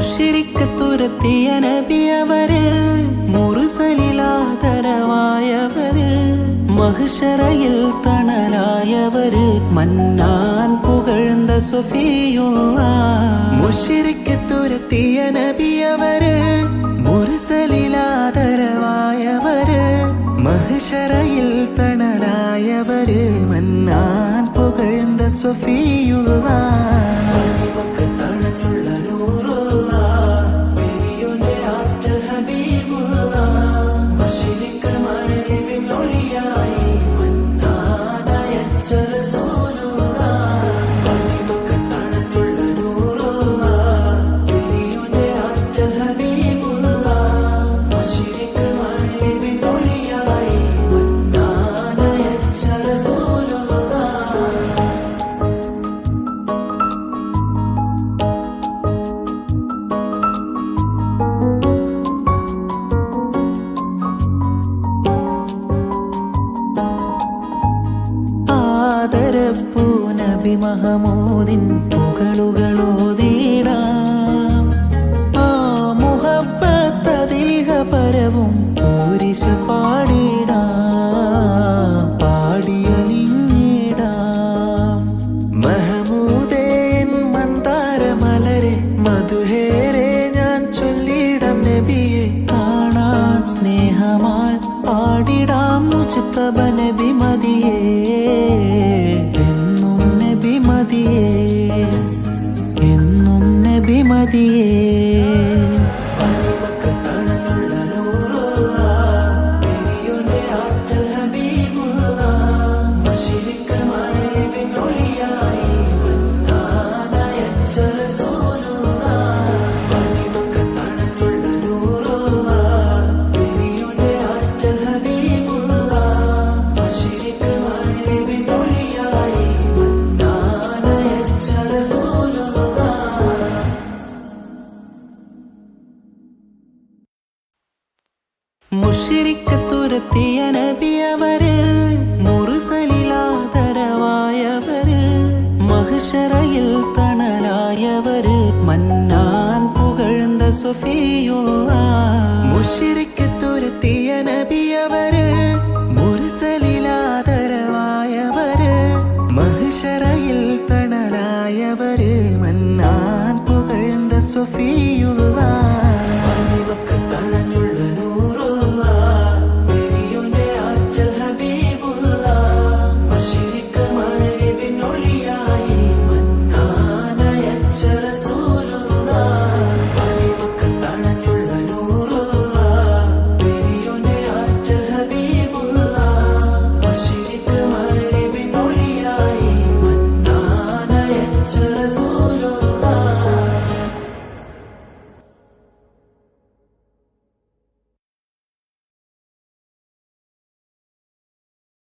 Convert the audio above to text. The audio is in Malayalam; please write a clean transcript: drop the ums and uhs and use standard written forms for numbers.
മുശ്രിക്ക് തുരത്തിയ നബിയവര്, മുർസലിലാദരവായവര്, മഹ്ശറയിൽ തണലായവര്, മന്നാൻ പുകഴ്ന്ന സഫിയുള്ളാഹ്. മുശ്രിക്ക് തുരത്തിയ നബിയവര്, മുർസലിലാദരവായവര്, മഹ്ശറയിൽ തണലായവര്, മന്നാൻ പുകഴ്ന്ന സഫിയുള്ളാഹ്. ആദരപ്പൂ നബി മഹമൂദിൻ പുകളുകളോതിടാം. ആ മുഹബ്ബത്തതിലിഹ പരവും കുരിശ് പാടിടാം, പാടിയലിഞ്ഞിടാം. മഹമൂദേൻ മന്ദാരമലരെ മധുഹേരെ ഞാൻ ചൊല്ലിടാം നബിയെ. കാണാൻ സ്നേഹമാൽ പാടിടാം മുജ്തബ നബി മദിയേ, എന്നും നബി മദിയേ, എന്നും നബി മദിയേ. മുശ്രിക്ക് തുരത്തിയ നബിയവര്, മുർസലിലാദരവായവര്, മഹ്ശറയിൽ തണലായവര്, മന്നാൻ പുകഴ്ന്ന സഫിയുള്ളാഹ്. മുശ്രിക്ക് തുരത്തിയ നബിയവര്, മുർസലിലാദരവായവര്, മഹ്ശറയിൽ തണലായവര്, മന്നാൻ പുകഴ്ന്ന സഫിയുള്ളാഹ്. Rasul